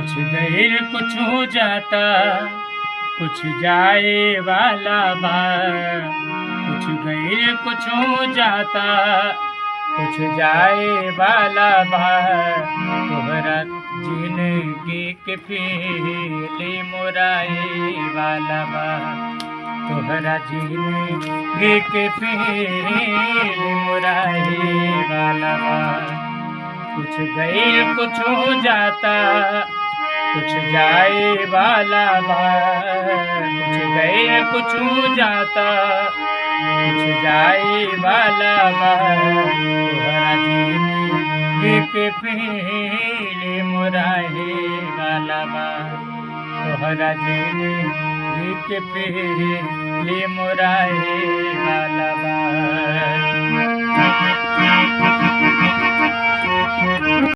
कुछ गैर कुछ हो जाता, कुछ जाए वाला बा। कुछ गैर कुछ हो जाता, कुछ जाए वाला बा। तोहरा जिंदगी के फेले मोराए वाला बा। तोहरा जिंदगी के फेले मोराए वाला बा। कुछ गैर कुछ हो जाता, कुछ जाए वाला बा। कुछ गैर कुछ हो जाता, कुछ जाए वाला बा। तोहरा जिंदगी के फेले मोराए वाला बा। तोहरा जिंदगी के फेले मोराए वाला बा।